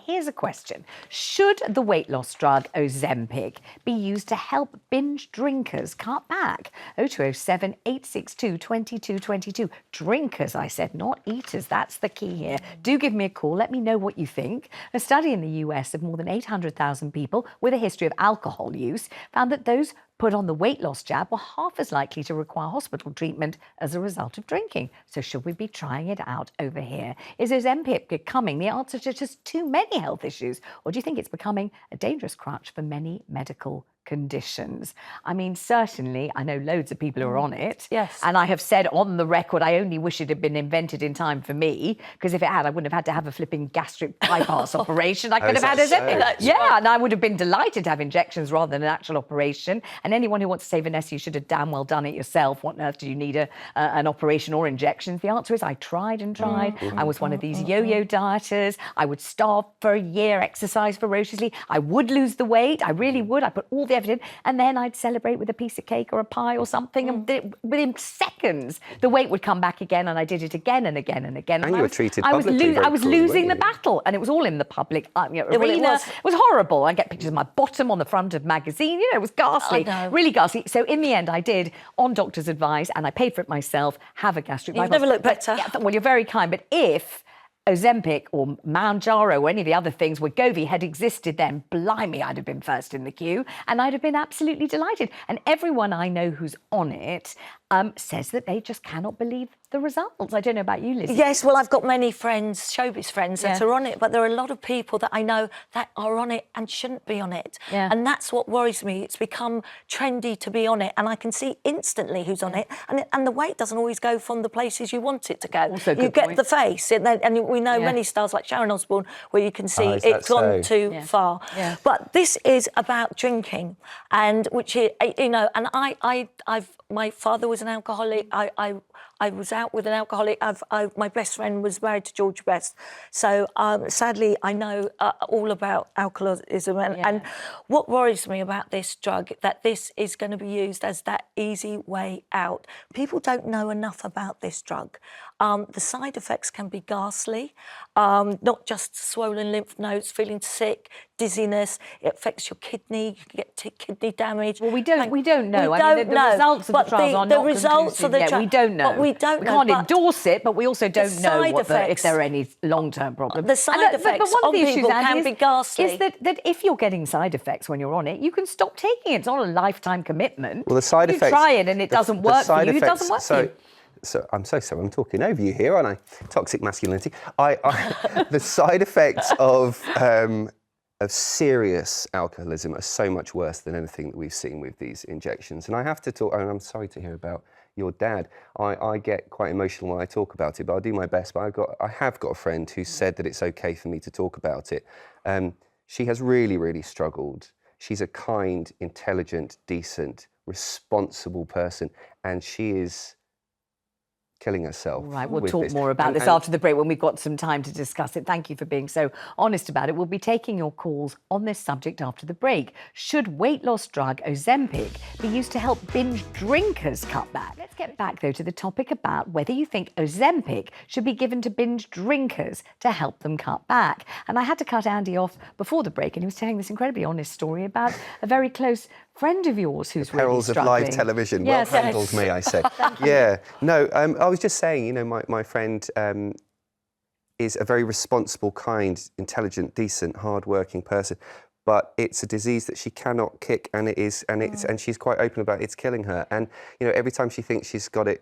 here's a question. Should the weight loss drug Ozempic be used to help binge drinkers cut back? 0207 862 2222. Drinkers, I said, not eaters. That's the key here. Do give me a call. Let me know what you think. A study in the US of more than 800,000 people with a history of alcohol use found that those put on the weight loss jab were half as likely to require hospital treatment as a result of drinking. So should we be trying it out over here? Is Ozempic becoming the answer to just too many health issues? Or do you think it's becoming a dangerous crutch for many medical conditions? I mean, certainly, I know loads of people who are on it. Yes. And I have said on the record, I only wish it had been invented in time for me, because if it had, I wouldn't have had to have a flipping gastric bypass operation. I could have had Ozempic. Yeah, and I would have been delighted to have injections rather than an actual operation. And anyone who wants to say, Vanessa, you should have damn well done it yourself. What on earth do you need an operation or injections? The answer is I tried and tried. I was one of these yo-yo dieters. I would starve for a year, exercise ferociously. I would lose the weight. I really would. I put all the effort in, and then I'd celebrate with a piece of cake or a pie or something, and within seconds the weight would come back again, and I did it again and again and again. And you were treated publicly. I was losing the battle, and it was all in the public arena. It was horrible. I get pictures of my bottom on the front of magazine. You know, it was ghastly, really ghastly. So in the end, I did, on doctor's advice, and I paid for it myself, have a gastric bypass. You've never looked better. Well, you're very kind, but if Ozempic or Mounjaro or any of the other things, Wegovy, had existed then, blimey, I'd have been first in the queue, and I'd have been absolutely delighted. And everyone I know who's on it says that they just cannot believe the results. I don't know about you, Lizzie. Yes, well, I've got many friends, showbiz friends, that are on it, but there are a lot of people that I know that are on it and shouldn't be on it. And that's what worries me. It's become trendy to be on it, and I can see instantly who's on it, and the weight doesn't always go from the places you want it to go. Also, you get the face, and we know many stars like Sharon Osbourne where you can see it's gone too far. But this is about drinking, and which is, you know, and my father was an alcoholic. I was out with an alcoholic. My best friend was married to George Best. So sadly, I know all about alcoholism. And what worries me about this drug, that this is going to be used as that easy way out. People don't know enough about this drug. The side effects can be ghastly, not just swollen lymph nodes, feeling sick, dizziness. It affects your kidney. You can get kidney damage. Well, we don't know. We don't know. The results of the trials are not conclusive. We don't know. But we don't know. We can't endorse it, but we also don't know if there are any long-term problems. The side effects on people can be ghastly. Is that if you're getting side effects when you're on it, you can stop taking it. It's not a lifetime commitment. Well, the side effects... You try it and it doesn't work for you, it doesn't work for you. So I'm so sorry, I'm talking over you here, aren't I? Toxic masculinity. The side effects of serious alcoholism are so much worse than anything that we've seen with these injections. And I have to talk, and I'm sorry to hear about your dad. I get quite emotional when I talk about it, but I'll do my best. But I have got a friend who said that it's okay for me to talk about it. She has really, really struggled. She's a kind, intelligent, decent, responsible person, and she is killing herself. Right, we'll talk more about this after the break when we've got some time to discuss it. Thank you for being so honest about it. We'll be taking your calls on this subject after the break. Should weight loss drug Ozempic be used to help binge drinkers cut back? Let's get back, though, to the topic about whether you think Ozempic should be given to binge drinkers to help them cut back. And I had to cut Andy off before the break, and he was telling this incredibly honest story about a very close friend of yours who's really struggling. Perils of live television. Well handled, may I say. Yeah. No, I was just saying, you know, my friend is a very responsible, kind, intelligent, decent, hard-working person, but it's a disease that she cannot kick, and and she's quite open about it. It's killing her. And you know, every time she thinks she's got it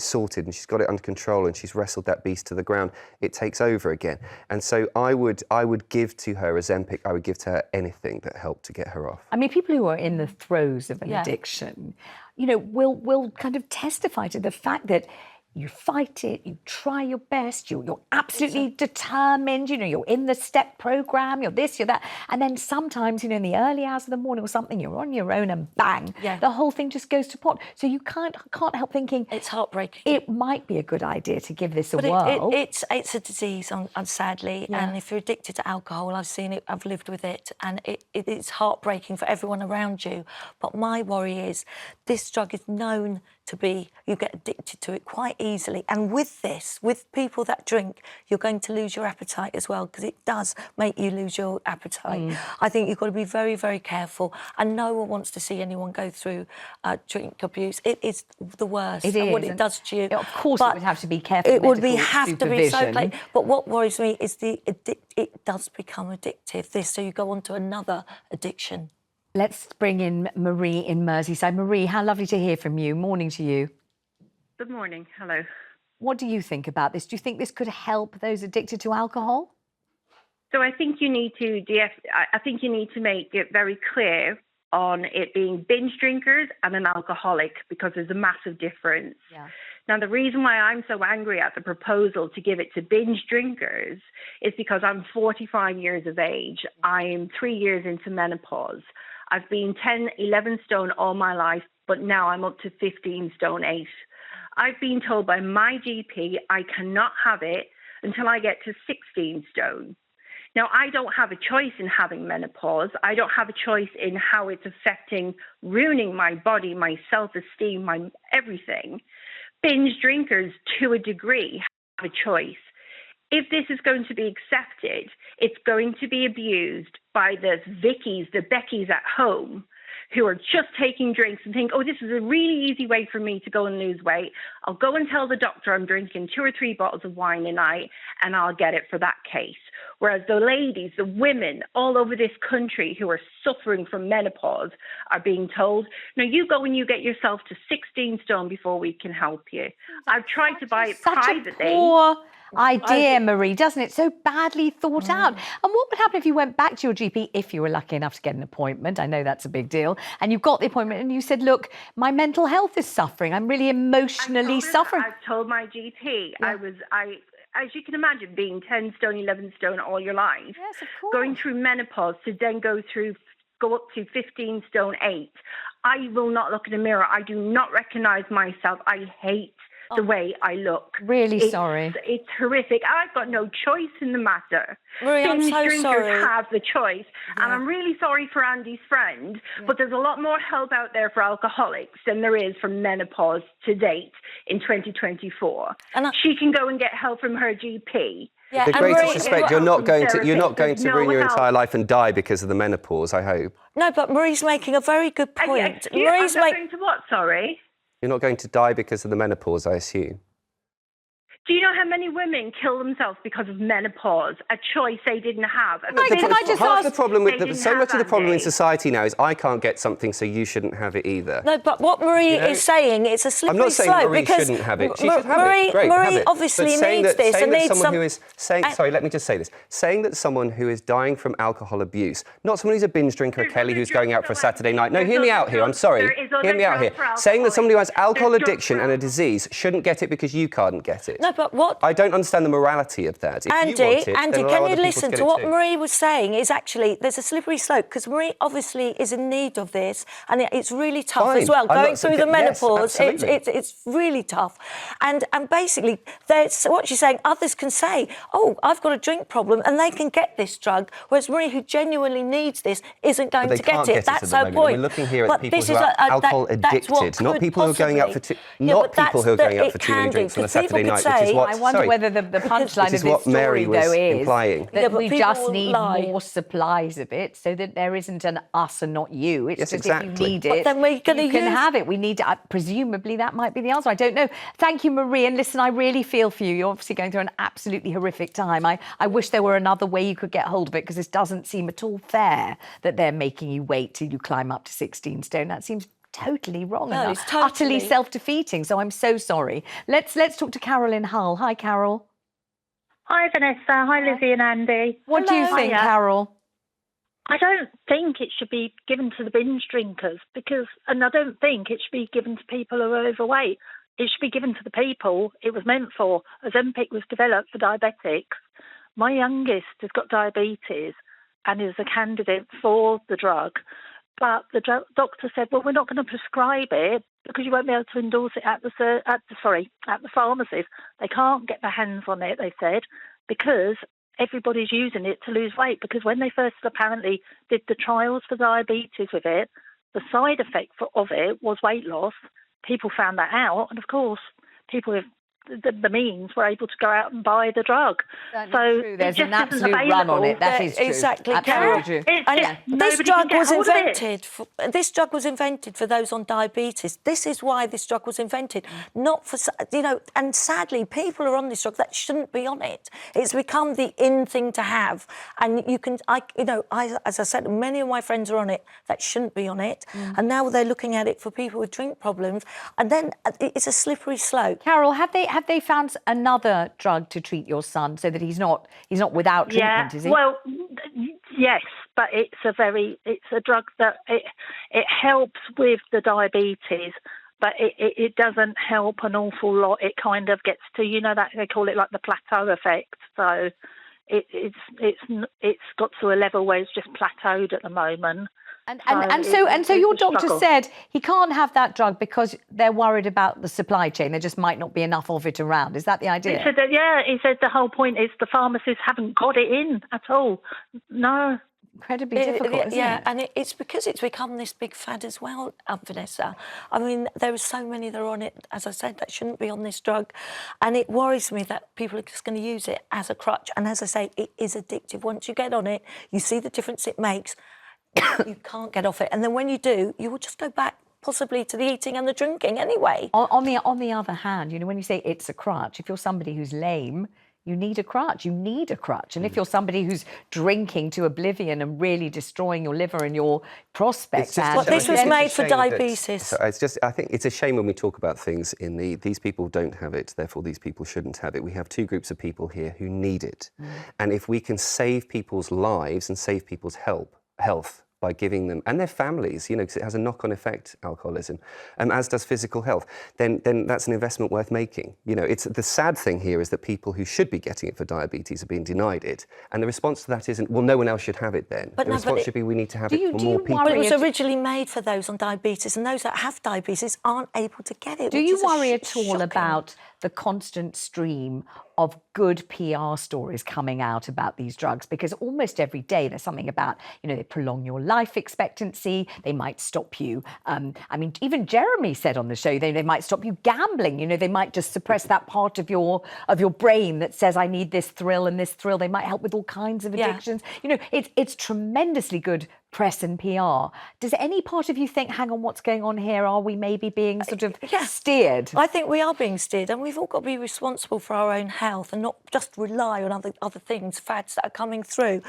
sorted and she's got it under control and she's wrestled that beast to the ground, it takes over again. And so I would give to her Ozempic, I would give to her anything that helped to get her off. I mean, people who are in the throes of an addiction, you know, will kind of testify to the fact that you fight it, you try your best, you're absolutely determined, you know, you're in the STEP program, you're this, you're that. And then sometimes, you know, in the early hours of the morning or something, you're on your own and bang, the whole thing just goes to pot. So you can't help thinking... It's heartbreaking. It might be a good idea to give this a whirl. It's a disease, sadly, and if you're addicted to alcohol, I've seen it, I've lived with it, and it's heartbreaking for everyone around you. But my worry is this drug is known you get addicted to it quite easily. And with this, with people that drink, you're going to lose your appetite as well, because it does make you lose your appetite. I think you've got to be very, very careful. And no one wants to see anyone go through drink abuse. It is the worst. It and is. what it does to you. Of course, but it would have to be careful. It would have to be so late. But what worries me is it does become addictive. So you go on to another addiction. Let's bring in Marie in Merseyside. Marie, how lovely to hear from you. Morning to you. Good morning. Hello. What do you think about this? Do you think this could help those addicted to alcohol? So I think you need to make it very clear on it being binge drinkers and an alcoholic, because there's a massive difference. Yeah. Now, the reason why I'm so angry at the proposal to give it to binge drinkers is because I'm 45 years of age. I'm 3 years into menopause. I've been 10, 11 stone all my life, but now I'm up to 15 stone 8. I've been told by my GP I cannot have it until I get to 16 stone. Now, I don't have a choice in having menopause. I don't have a choice in how it's affecting, ruining my body, my self-esteem, my everything. Binge drinkers, to a degree, have a choice. If this is going to be accepted, it's going to be abused by the Vickies, the Beckys at home, who are just taking drinks and think, oh, this is a really easy way for me to go and lose weight. I'll go and tell the doctor I'm drinking 2 or 3 bottles of wine a night, and I'll get it for that case. Whereas the ladies, the women all over this country who are suffering from menopause are being told, no, you go and you get yourself to 16 stone before we can help you. I've tried to buy it privately. Such a poor idea, Marie, doesn't it? So badly thought out. And what would happen if you went back to your GP, if you were lucky enough to get an appointment? I know that's a big deal. And you got the appointment and you said, look, my mental health is suffering. I'm really emotionally suffering. I've told my GP. Yeah. As you can imagine, being 10 stone, 11 stone all your life, yes, of course, going through menopause to then go up to 15 stone 8. I will not look in a mirror. I do not recognise myself. I hate the way I look. Really sorry. It's horrific. I've got no choice in the matter. Marie, I'm so drinkers sorry. have the choice. Yeah. And I'm really sorry for Andy's friend, but there's a lot more help out there for alcoholics than there is from menopause to date in 2024. And she can go and get help from her GP. Yeah, the greatest respect, you're not going to ruin your entire life and die because of the menopause, I hope. No, but Marie's making a very good point. Marie's going to what, sorry? You're not going to die because of the menopause, I assume. Do you know how many women kill themselves because of menopause? A choice they didn't have. So much of the problem in society now is I can't get something, so you shouldn't have it either. No, but what Marie is saying, it's a slippery slope. I'm not saying Marie shouldn't have it. She should have it. Great, Marie have it. obviously needs this and needs some... Sorry, let me just say this. Saying that someone who is dying from alcohol abuse, not someone who's a binge drinker, Kelly, who's going out for a Saturday night. No, hear me out here. I'm sorry. Hear me out here. Saying that somebody who has alcohol addiction and a disease shouldn't get it because you can't get it. No, but what... I don't understand the morality of that. If Andy, you want it, Andy, then can you other listen to what Marie was saying? Is actually there's a slippery slope because Marie obviously is in need of this, and it's really tough as well. Going through the menopause, it's really tough, and basically, what she's saying. Others can say, "Oh, I've got a drink problem," and they can get this drug, whereas Marie, who genuinely needs this, isn't going to get it. That's her point. We're looking here at people who are alcohol addicted, not people who are going out for too many drinks on a Saturday night. Which is what I wonder whether the punchline of this story, though, is that we just need more supplies of it so that there isn't an us and not you. It's just if you need it, then you can have it. We need to, presumably that might be the answer. I don't know. Thank you, Marie. And listen, I really feel for you. You're obviously going through an absolutely horrific time. I wish there were another way you could get hold of it, because this doesn't seem at all fair that they're making you wait till you climb up to 16 stone. That seems totally wrong and utterly self-defeating. So I'm so sorry. Let's talk to Carol in Hull. Hi, Carol. Hi, Vanessa. Hi, Lizzie and Andy. What do you think, Carol? I don't think it should be given to the binge drinkers and I don't think it should be given to people who are overweight. It should be given to the people it was meant for. Ozempic was developed for diabetics. My youngest has got diabetes and is a candidate for the drug. But the doctor said, well, we're not going to prescribe it because you won't be able to endorse it at the pharmacies. They can't get their hands on it, they said, because everybody's using it to lose weight. Because when they first apparently did the trials for diabetes with it, the side effect of it was weight loss. people found that out, and of course, people with the means were able to go out and buy the drug. That's so true. There's it an just isn't absolute run on it. available. That is true. Exactly. Absolutely true. This Nobody drug can was get hold of it. invented. This drug was invented for those on diabetes. This is why this drug was invented, not for And sadly, people are on this drug that shouldn't be on it. It's become the in thing to have, and you can. As I said, many of my friends are on it that shouldn't be on it, and now they're looking at it for people with drink problems, and then it's a slippery slope. Carol, have they found another drug to treat your son so that he's not without treatment, is he? Well, yes, but it's a drug that it helps with the diabetes, but it doesn't help an awful lot. It kind of gets to, that they call it like the plateau effect. So it's got to a level where it's just plateaued at the moment. And so your doctor said he can't have that drug because they're worried about the supply chain. There just might not be enough of it around. Is that the idea? He said the whole point is the pharmacists haven't got it in at all. No. Incredibly difficult, isn't it? And it's because it's become this big fad as well, Vanessa. I mean, there are so many that are on it, as I said, that shouldn't be on this drug. And it worries me that people are just going to use it as a crutch. And as I say, it is addictive. Once you get on it, you see the difference it makes. You can't get off it. And then when you do, you will just go back possibly to the eating and the drinking anyway. On the other hand, when you say it's a crutch, if you're somebody who's lame, you need a crutch. And if you're somebody who's drinking to oblivion and really destroying your liver and your prospects... this was made for diabetes. I think it's a shame when we talk about things these people don't have it, therefore these people shouldn't have it. We have two groups of people here who need it. And if we can save people's lives and save people's health by giving them, and their families, because it has a knock-on effect, alcoholism, as does physical health, then that's an investment worth making. It's the sad thing here is that people who should be getting it for diabetes are being denied it, and the response to that isn't, well, no one else should have it then. The response should be, we need to have it for more people. But it was originally made for those on diabetes, and those that have diabetes aren't able to get it. Do you worry at all about the constant stream of good PR stories coming out about these drugs? Because almost every day there's something about, they prolong your life expectancy, they might stop you. Even Jeremy said on the show, they might stop you gambling, they might just suppress that part of your brain that says, I need this thrill and this thrill. They might help with all kinds of addictions. It's tremendously good press and PR. Does any part of you think, hang on, what's going on here? Are we maybe being sort of steered? I think we are being steered, and we've all got to be responsible for our own health and not just rely on other things, fads that are coming through.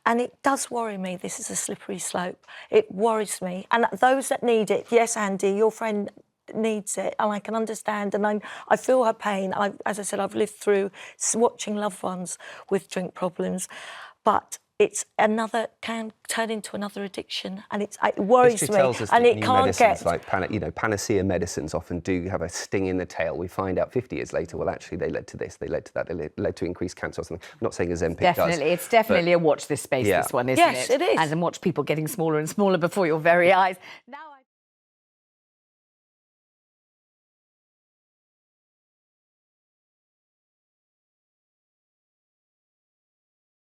And it does worry me. This is a slippery slope. It worries me. And those that need it, yes, Andy, your friend needs it, and I can understand, and I feel her pain. As I said, I've lived through watching loved ones with drink problems, but can turn into another addiction, and it worries me. Tells us and that it new can't medicines get. Panacea medicines often do have a sting in the tail. We find out 50 years later, well, actually, they led to this, they led to that, they led to increased cancer or something. I'm not saying Ozempic does. It's definitely a watch this space, this one, isn't it? Yes, it is. And watch people getting smaller and smaller before your very eyes. Now.